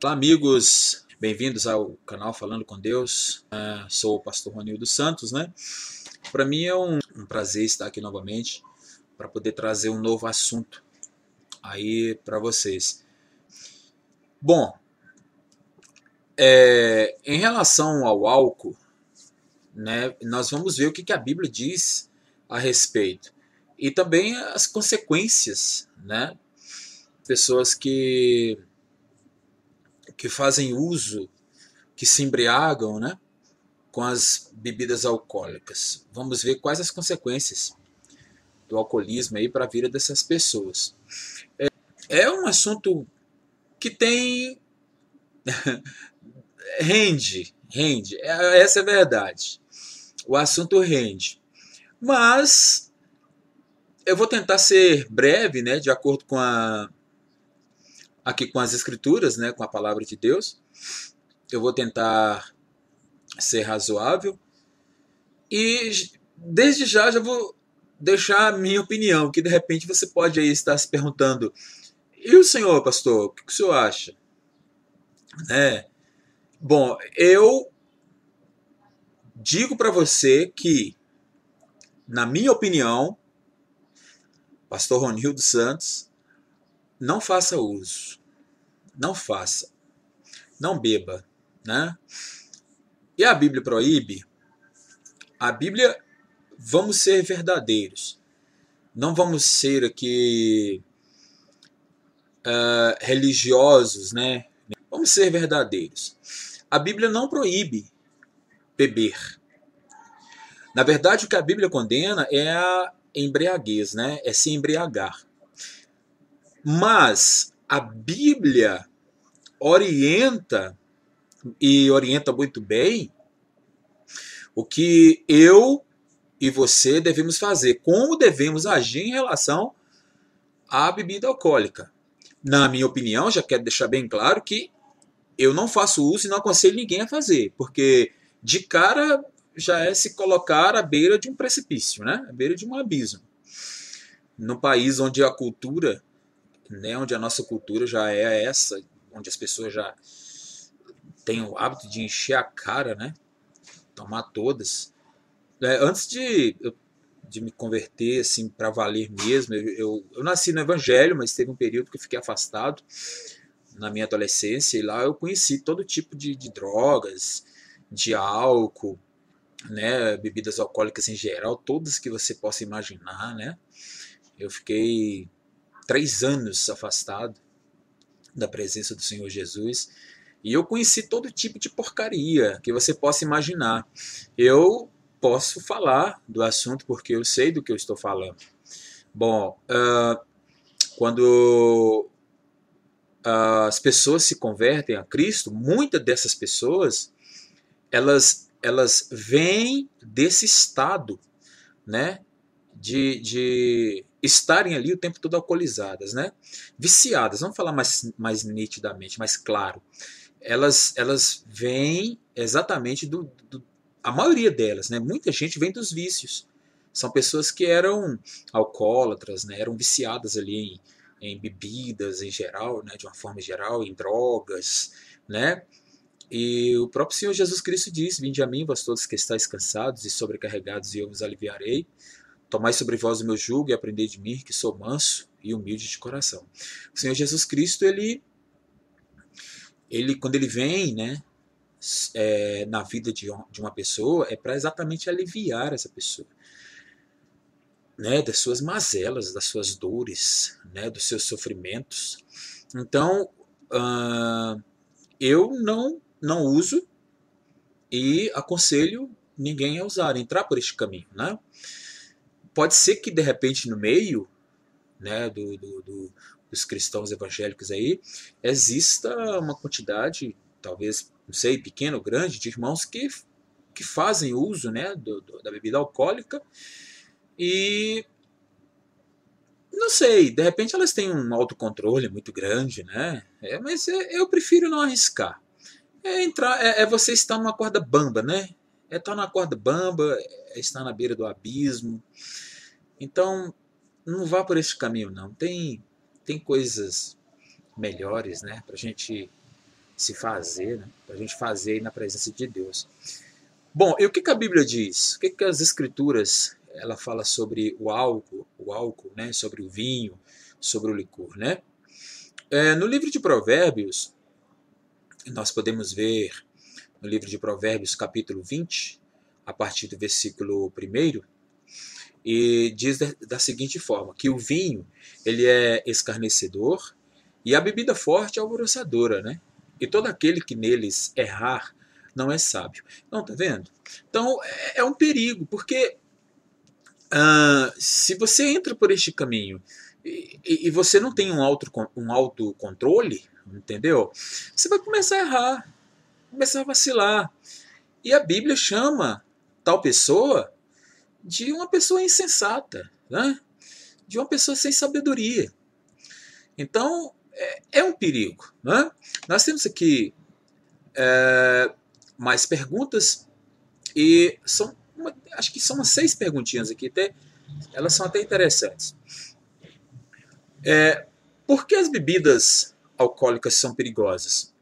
Olá, amigos, bem-vindos ao canal Falando com Deus. Sou o pastor Ronildo Santos, né? Para mim é um prazer estar aqui novamente para poder trazer um novo assunto aí para vocês. Bom, em relação ao álcool, né, nós vamos ver o que a Bíblia diz a respeito e também as consequências, né? Pessoas que fazem uso, que se embriagam, né, com as bebidas alcoólicas. Vamos ver quais as consequências do alcoolismo aí para a vida dessas pessoas. É um assunto que tem rende, essa é a verdade. O assunto rende. Mas eu vou tentar ser breve, né, de acordo com aqui com as escrituras, né, com a palavra de Deus. Eu vou tentar ser razoável e desde já vou deixar a minha opinião, que de repente você pode aí estar se perguntando: e o senhor, pastor, o que o senhor acha? Bom, eu digo para você que, na minha opinião, pastor Ronildo Santos, não faça uso, não faça, não beba, né? E a Bíblia proíbe? A Bíblia, vamos ser verdadeiros, não vamos ser aqui religiosos, né? Vamos ser verdadeiros. A Bíblia não proíbe beber. Na verdade, o que a Bíblia condena é a embriaguez, né? É se embriagar. Mas a Bíblia orienta, e orienta muito bem, o que eu e você devemos fazer, como devemos agir em relação à bebida alcoólica. Na minha opinião, já quero deixar bem claro que eu não faço uso e não aconselho ninguém a fazer, porque de cara já é se colocar à beira de um precipício, né? À beira de um abismo. No país onde a cultura, né, onde a nossa cultura já é essa, onde as pessoas já têm o hábito de encher a cara, né? Tomar todas. Antes de me converter assim para valer mesmo, eu nasci no Evangelho, mas teve um período que eu fiquei afastado na minha adolescência, e lá eu conheci todo tipo de drogas, de álcool, né, bebidas alcoólicas em geral, todas que você possa imaginar, né? Eu fiquei 3 anos afastado da presença do Senhor Jesus e eu conheci todo tipo de porcaria que você possa imaginar. Eu posso falar do assunto porque eu sei do que eu estou falando. Bom, quando as pessoas se convertem a Cristo, muitas dessas pessoas elas vêm desse estado, né, de estarem ali o tempo todo alcoolizadas, né, viciadas. Vamos falar mais nitidamente, mais claro. Elas vêm exatamente a maioria delas, né, muita gente vem dos vícios. São pessoas que eram alcoólatras, né, eram viciadas ali em bebidas em geral, né, de uma forma geral, em drogas, né? E o próprio Senhor Jesus Cristo diz: vinde a mim, vós todos que estáis cansados e sobrecarregados, e eu vos aliviarei. Tomai sobre vós o meu jugo e aprendei de mim, que sou manso e humilde de coração. O Senhor Jesus Cristo, ele quando ele vem, né, na vida de uma pessoa, é para exatamente aliviar essa pessoa, né, das suas mazelas, das suas dores, né, dos seus sofrimentos. Então, eu não uso e aconselho ninguém a usar, entrar por este caminho, né? Pode ser que de repente no meio, né, dos cristãos evangélicos aí exista uma quantidade, talvez, não sei, pequena ou grande, de irmãos que fazem uso, né, da bebida alcoólica e não sei, de repente elas têm um autocontrole muito grande, né? Mas eu prefiro não arriscar. Você estar numa corda bamba, né? É estar na corda bamba, é estar na beira do abismo. Então, não vá por esse caminho, não. Tem coisas melhores, né? Pra gente se fazer, né? Para a gente fazer aí na presença de Deus. Bom, e o que a Bíblia diz? O que as Escrituras ela fala sobre o álcool, né? Sobre o vinho, sobre o licor, né? No livro de Provérbios, nós podemos ver no livro de Provérbios, capítulo 20, a partir do versículo 1, e diz da seguinte forma, que o vinho ele é escarnecedor e a bebida forte é alvoroçadora, né? E todo aquele que neles errar não é sábio. Não, tá vendo? Então é um perigo, porque se você entra por este caminho e você não tem um autocontrole, entendeu? Você vai começar a errar, começar a vacilar. E a Bíblia chama tal pessoa de uma pessoa insensata, né? De uma pessoa sem sabedoria. Então, é um perigo. Né? Nós temos aqui mais perguntas e acho que são umas 6 perguntinhas aqui, elas são até interessantes. Por que as bebidas alcoólicas são perigosas?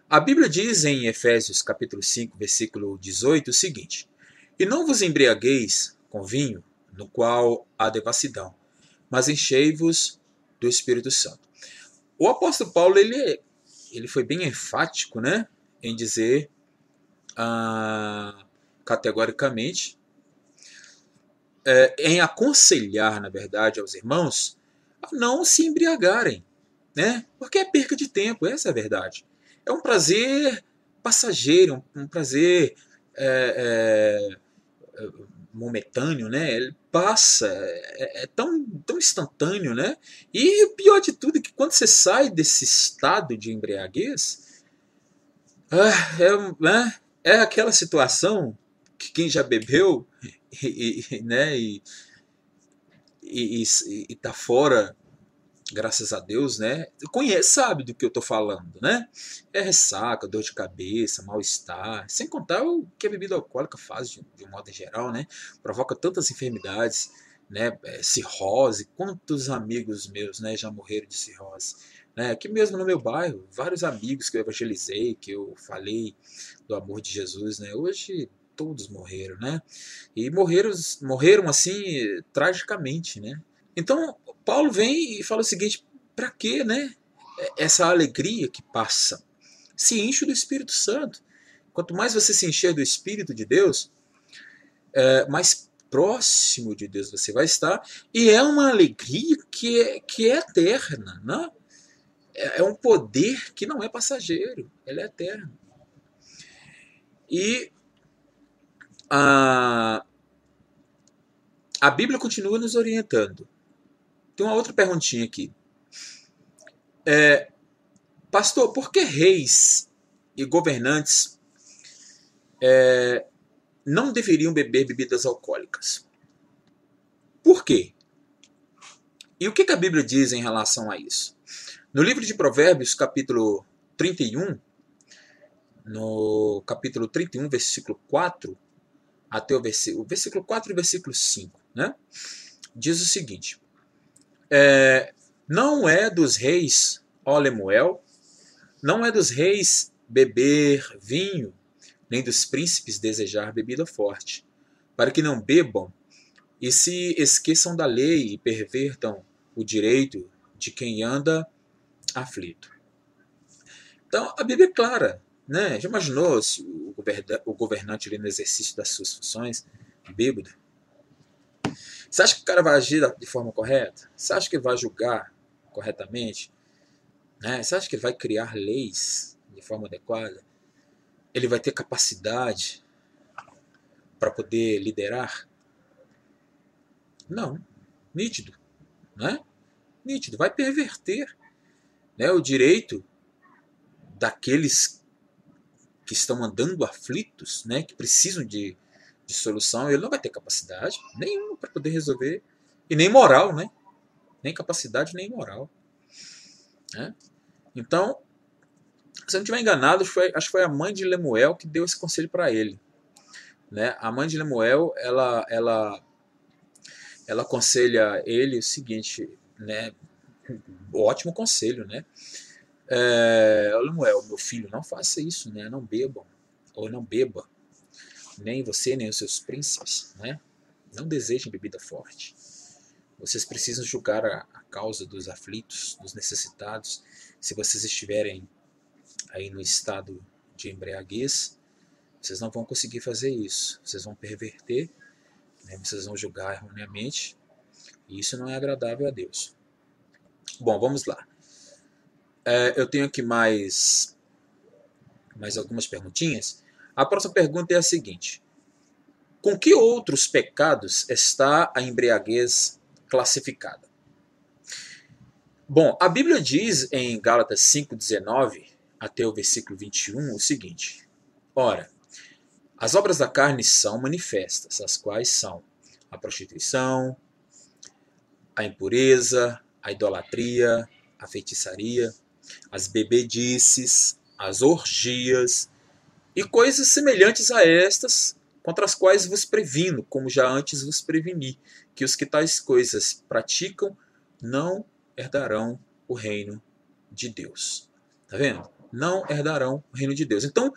A Bíblia diz em Efésios capítulo 5, versículo 18 o seguinte: E não vos embriagueis com vinho, no qual há devassidão, mas enchei-vos do Espírito Santo. O apóstolo Paulo ele foi bem enfático, né, em dizer categoricamente, em aconselhar, na verdade, aos irmãos a não se embriagarem, né, porque é perca de tempo, essa é a verdade. É um prazer passageiro, um prazer momentâneo, né? Ele passa, tão instantâneo, né? E o pior de tudo é que quando você sai desse estado de embriaguez, é aquela situação que quem já bebeu né, e tá fora, graças a Deus, né? Conhece, sabe do que eu tô falando, né? É ressaca, dor de cabeça, mal-estar, sem contar o que a bebida alcoólica faz de um modo em geral, né? Provoca tantas enfermidades, né? Cirrose, quantos amigos meus, né, já morreram de cirrose, né? Aqui mesmo no meu bairro, vários amigos que eu evangelizei, que eu falei do amor de Jesus, né? Hoje todos morreram, né? E morreram assim tragicamente, né? Então, Paulo vem e fala o seguinte: para que, né? Essa alegria que passa? Se enche do Espírito Santo. Quanto mais você se encher do Espírito de Deus, mais próximo de Deus você vai estar. E é uma alegria que é eterna. Né? É um poder que não é passageiro, ele é eterno. E a Bíblia continua nos orientando. Tem uma outra perguntinha aqui. Pastor, por que reis e governantes não deveriam beber bebidas alcoólicas? Por quê? E o que a Bíblia diz em relação a isso? No livro de Provérbios, capítulo 31, no capítulo 31, versículo 4, até o versículo 4 e versículo 5, né? Diz o seguinte: não é dos reis, ó Lemuel, não é dos reis beber vinho, nem dos príncipes desejar bebida forte, para que não bebam e se esqueçam da lei e pervertam o direito de quem anda aflito. Então, a Bíblia é clara, né? Já imaginou se o governante ali no exercício das suas funções, bêbado? Você acha que o cara vai agir de forma correta? Você acha que ele vai julgar corretamente? Né? Você acha que ele vai criar leis de forma adequada? Ele vai ter capacidade para poder liderar? Não. Nítido. Né? Nítido. Vai perverter, né, o direito daqueles que estão andando aflitos, né, que precisam de solução. Ele não vai ter capacidade nenhuma para poder resolver. E nem moral, né? Nem capacidade, nem moral. Né? Então, se eu não estiver enganado, acho que foi a mãe de Lemuel que deu esse conselho para ele. Né? A mãe de Lemuel, ela aconselha ele o seguinte, né? Ótimo conselho, né? Lemuel, meu filho, não faça isso, né? Não bebam, ou não beba, nem você, nem os seus príncipes, né? Não desejem bebida forte. Vocês precisam julgar a causa dos aflitos, dos necessitados. Se vocês estiverem aí no estado de embriaguez, vocês não vão conseguir fazer isso. Vocês vão perverter, né? Vocês vão julgar erroneamente, e isso não é agradável a Deus. Bom, vamos lá. Eu tenho aqui mais algumas perguntinhas. A próxima pergunta é a seguinte: com que outros pecados está a embriaguez classificada? Bom, a Bíblia diz em Gálatas 5,19 até o versículo 21 o seguinte: ora, as obras da carne são manifestas, as quais são a prostituição, a impureza, a idolatria, a feitiçaria, as bebedices, as orgias e coisas semelhantes a estas, contra as quais vos previno, como já antes vos preveni, que os que tais coisas praticam não herdarão o reino de Deus. Tá vendo? Não herdarão o reino de Deus. Então,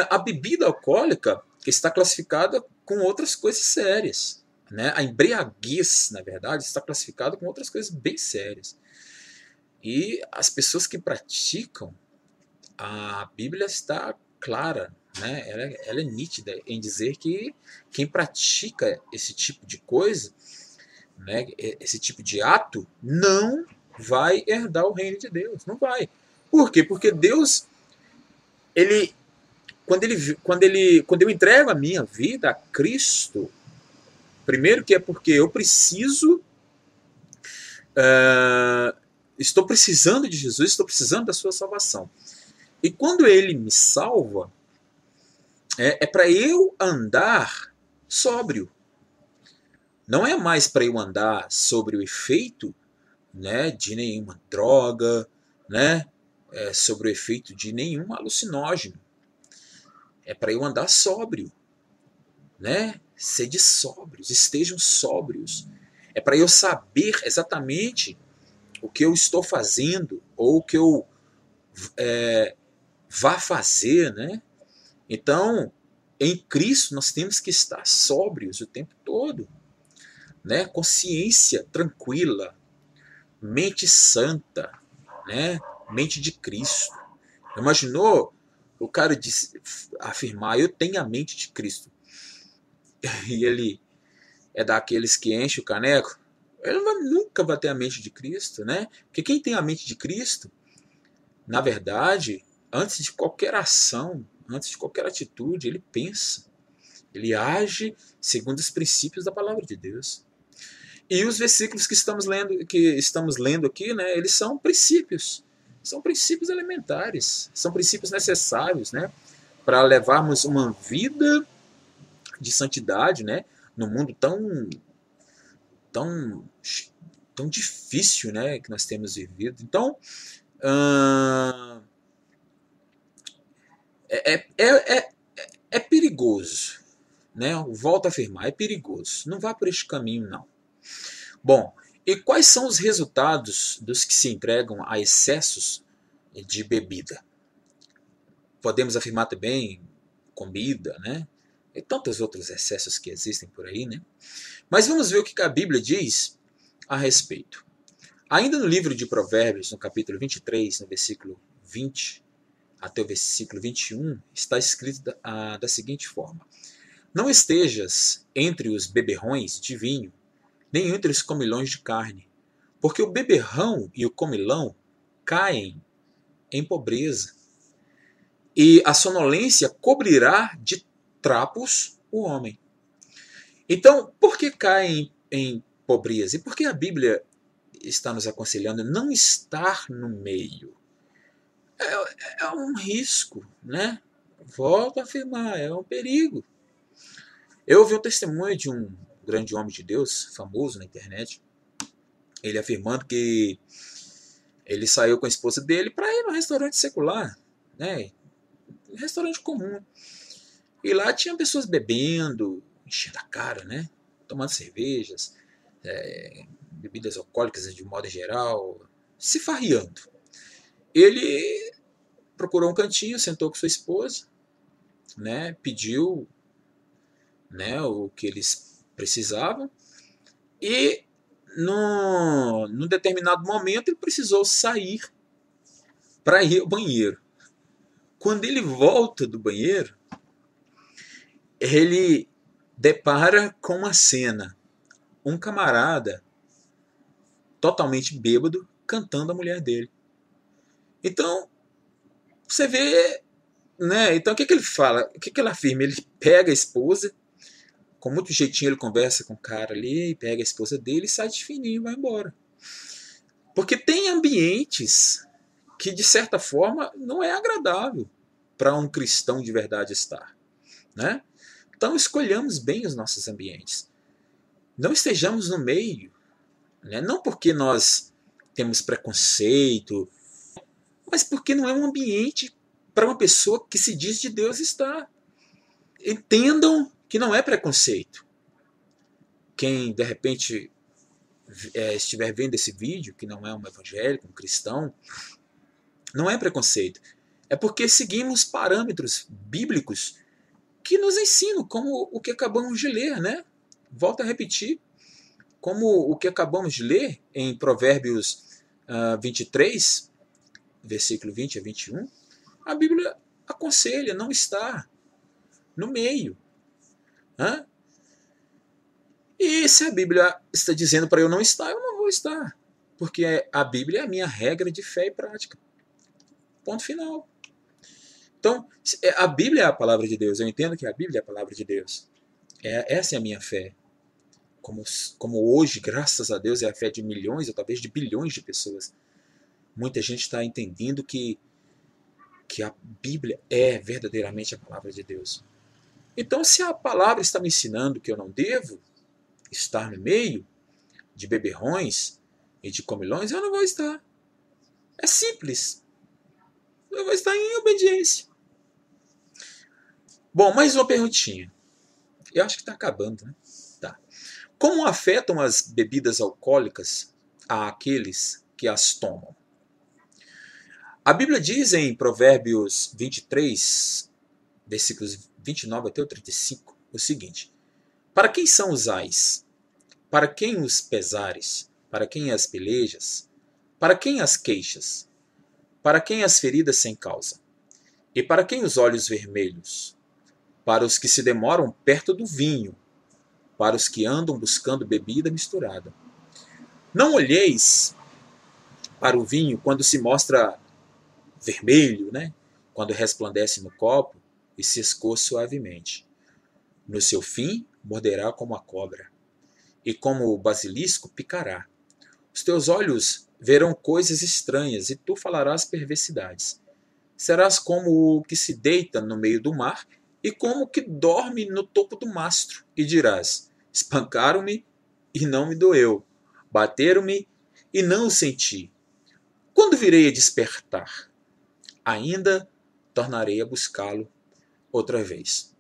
a bebida alcoólica está classificada com outras coisas sérias. Né? A embriaguez, na verdade, está classificada com outras coisas bem sérias. E as pessoas que praticam, a Bíblia está clara, né? Ela é nítida em dizer que quem pratica esse tipo de coisa, né, esse tipo de ato, não vai herdar o reino de Deus. Não vai. Por quê? Porque Deus, ele, quando eu entrego a minha vida a Cristo, primeiro que é porque eu preciso, estou precisando de Jesus, estou precisando da sua salvação. E quando ele me salva, é para eu andar sóbrio. Não é mais para eu andar sobre o efeito, né, de nenhuma droga, né, sobre o efeito de nenhum alucinógeno. É para eu andar sóbrio. Né? Sede sóbrios, estejam sóbrios. É para eu saber exatamente o que eu estou fazendo ou o que eu vá fazer, né? Então, em Cristo nós temos que estar sóbrios o tempo todo, né? Consciência tranquila, mente santa, né? Mente de Cristo. Imaginou o cara afirmar: eu tenho a mente de Cristo, e ele é daqueles que enche o caneco? Ele nunca vai ter a mente de Cristo, né? Porque quem tem a mente de Cristo, na verdade, antes de qualquer ação, antes de qualquer atitude, ele pensa. Ele age segundo os princípios da palavra de Deus. E os versículos que estamos lendo aqui, né, eles são princípios. São princípios elementares. São princípios necessários, né, para levarmos uma vida de santidade, né, num mundo tão, tão difícil, né, que nós temos vivido. Então, é perigoso, né? Volto a afirmar, é perigoso. Não vá por este caminho, não. Bom, e quais são os resultados dos que se entregam a excessos de bebida? Podemos afirmar também comida, né? E tantos outros excessos que existem por aí, né? Mas vamos ver o que a Bíblia diz a respeito. Ainda no livro de Provérbios, no capítulo 23, no versículo 20 até o versículo 21, está escrito da seguinte forma: não estejas entre os beberrões de vinho, nem entre os comilões de carne, porque o beberrão e o comilão caem em pobreza, e a sonolência cobrirá de trapos o homem. Então, por que caem em pobreza? E por que a Bíblia está nos aconselhando a não estar no meio? É um risco, né? Volto a afirmar, é um perigo. Eu ouvi um testemunho de um grande homem de Deus, famoso na internet, ele afirmando que ele saiu com a esposa dele para ir num restaurante secular, né? Um restaurante comum. E lá tinha pessoas bebendo, enchendo a cara, né? Tomando cervejas, bebidas alcoólicas de modo geral, se farriando. ele procurou um cantinho, sentou com sua esposa, né, pediu, né, o que eles precisavam, e num determinado momento ele precisou sair para ir ao banheiro. Quando ele volta do banheiro, ele depara com uma cena. Um camarada totalmente bêbado cantando a mulher dele. Então, você vê, né? Então, o que ele fala? O que ele afirma? Ele pega a esposa, com muito jeitinho ele conversa com o cara ali, pega a esposa dele e sai de fininho e vai embora. Porque tem ambientes que, de certa forma, não é agradável para um cristão de verdade estar, né? Então, escolhamos bem os nossos ambientes. Não estejamos no meio, né? Não porque nós temos preconceito, mas porque não é um ambiente para uma pessoa que se diz de Deus estar. Entendam que não é preconceito. Quem, de repente, estiver vendo esse vídeo, que não é um evangélico, um cristão, não é preconceito. É porque seguimos parâmetros bíblicos que nos ensinam, como o que acabamos de ler, né? Volto a repetir, como o que acabamos de ler em Provérbios 23, versículo 20 a 21, a Bíblia aconselha não estar no meio. Hã? E se a Bíblia está dizendo para eu não estar, eu não vou estar. Porque a Bíblia é a minha regra de fé e prática. Ponto final. Então, a Bíblia é a palavra de Deus. Eu entendo que a Bíblia é a palavra de Deus. Essa é a minha fé. Como hoje, graças a Deus, é a fé de milhões ou talvez de bilhões de pessoas. Muita gente está entendendo que a Bíblia é verdadeiramente a palavra de Deus. Então, se a palavra está me ensinando que eu não devo estar no meio de beberrões e de comilões, eu não vou estar. É simples. Eu vou estar em obediência. Bom, mais uma perguntinha. Eu acho que está acabando, né? Tá. Como afetam as bebidas alcoólicas àqueles que as tomam? A Bíblia diz em Provérbios 23, versículos 29 até o 35, o seguinte: para quem são os ais? Para quem os pesares? Para quem as pelejas? Para quem as queixas? Para quem as feridas sem causa? E para quem os olhos vermelhos? Para os que se demoram perto do vinho, para os que andam buscando bebida misturada. Não olheis para o vinho quando se mostra vermelho, né? Quando resplandece no copo e se escoa suavemente. No seu fim, morderá como a cobra, e como o basilisco picará. Os teus olhos verão coisas estranhas, e tu falarás perversidades. Serás como o que se deita no meio do mar, e como o que dorme no topo do mastro, e dirás: espancaram-me e não me doeu, bateram-me e não o senti. Quando virei a despertar? Ainda tornarei a buscá-lo outra vez.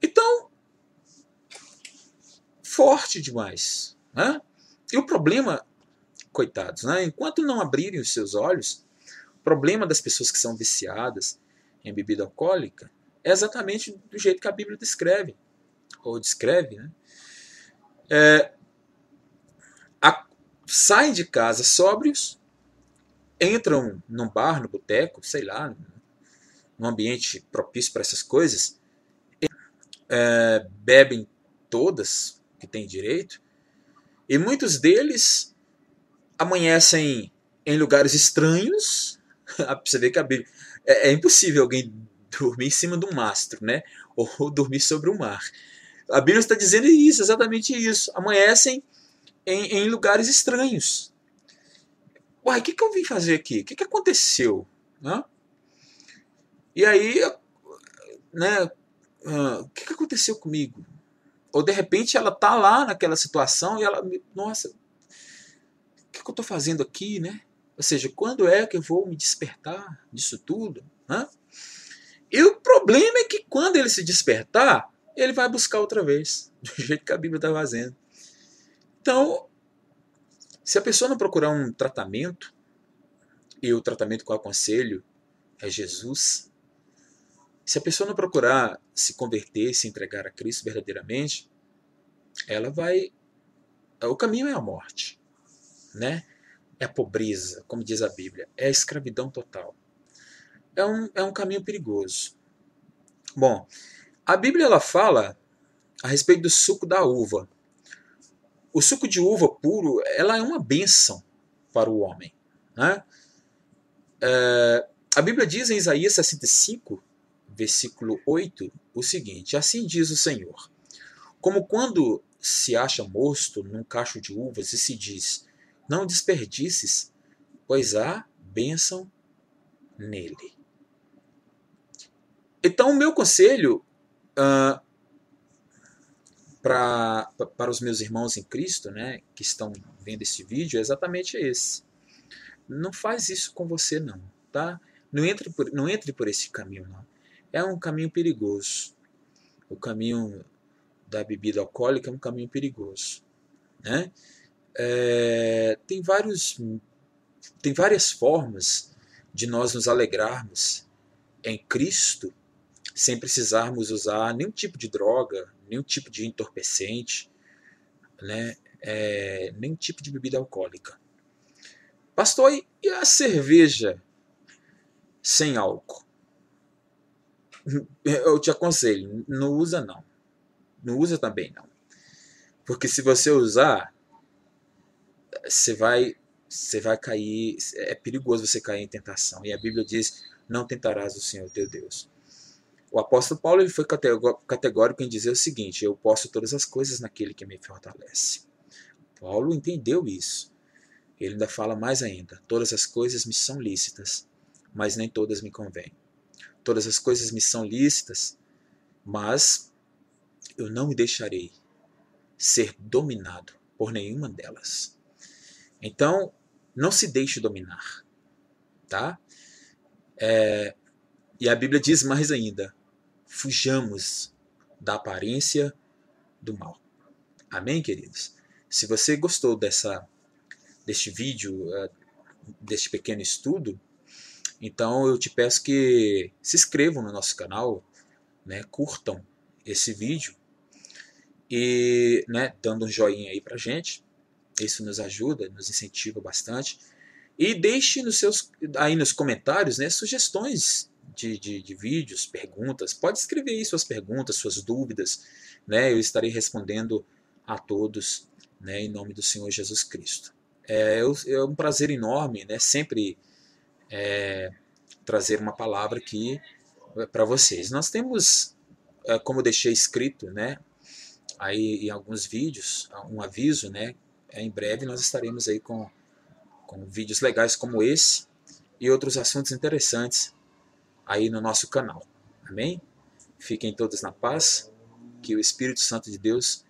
Então, forte demais, né? E o problema, coitados, né? Enquanto não abrirem os seus olhos, o problema das pessoas que são viciadas em bebida alcoólica é exatamente do jeito que a Bíblia descreve, ou descreve, né? Saem de casa sóbrios, entram num bar, no boteco, sei lá, num ambiente propício para essas coisas, bebem todas que têm direito, e muitos deles amanhecem em lugares estranhos. Você vê que a Bíblia... É impossível alguém dormir em cima de um mastro, né? Ou dormir sobre o mar. A Bíblia está dizendo isso, exatamente isso. Amanhecem em lugares estranhos. Uai, o que eu vim fazer aqui? O que aconteceu? Hã? E aí, né? O que aconteceu comigo? Ou de repente ela tá lá naquela situação e ela, nossa, o que eu estou fazendo aqui, né? Ou seja, quando é que eu vou me despertar disso tudo? Hã? E o problema é que quando ele se despertar, ele vai buscar outra vez, do jeito que a Bíblia está fazendo. Então, se a pessoa não procurar um tratamento, e o tratamento que eu aconselho é Jesus, se a pessoa não procurar se converter, se entregar a Cristo verdadeiramente, ela vai... O caminho é a morte, né? É a pobreza, como diz a Bíblia, é a escravidão total. É um caminho perigoso. Bom, a Bíblia ela fala a respeito do suco da uva. O suco de uva puro, ela é uma bênção para o homem, né? A Bíblia diz em Isaías 65, versículo 8, o seguinte: assim diz o Senhor, como quando se acha mosto num cacho de uvas e se diz, não desperdices, pois há bênção nele. Então, o meu conselho para os meus irmãos em Cristo, né, que estão vendo esse vídeo, é exatamente esse. Não faz isso com você, não, tá? Não entre por esse caminho, não. É um caminho perigoso. O caminho da bebida alcoólica é um caminho perigoso, né? Tem várias formas de nós nos alegrarmos em Cristo sem precisarmos usar nenhum tipo de droga, nenhum tipo de entorpecente, né? Nenhum tipo de bebida alcoólica. Pastor, e a cerveja sem álcool? Eu te aconselho, não usa não. Não usa também não. Porque se você usar, você vai cair, é perigoso você cair em tentação. E a Bíblia diz, não tentarás o Senhor teu Deus. O apóstolo Paulo ele foi categórico em dizer o seguinte, eu posso todas as coisas naquele que me fortalece. Paulo entendeu isso. Ele ainda fala mais ainda, todas as coisas me são lícitas, mas nem todas me convêm. Todas as coisas me são lícitas, mas eu não me deixarei ser dominado por nenhuma delas. Então, não se deixe dominar, tá? E a Bíblia diz mais ainda, fujamos da aparência do mal. Amém, queridos? Se você gostou deste vídeo, deste pequeno estudo, então eu te peço que se inscrevam no nosso canal, né, curtam esse vídeo e, né, dando um joinha aí pra gente. Isso nos ajuda, nos incentiva bastante. E deixe aí nos comentários, né, sugestões de vídeos, perguntas. Pode escrever aí suas perguntas, suas dúvidas, né, eu estarei respondendo a todos, né, em nome do Senhor Jesus Cristo. É um prazer enorme, né, sempre trazer uma palavra aqui para vocês. Nós temos, como eu deixei escrito, né, aí em alguns vídeos, um aviso, né, em breve nós estaremos aí com vídeos legais como esse e outros assuntos interessantes aí no nosso canal. Amém? Fiquem todos na paz, que o Espírito Santo de Deus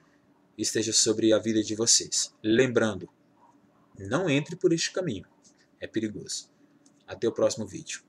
esteja sobre a vida de vocês. Lembrando, não entre por este caminho, é perigoso. Até o próximo vídeo.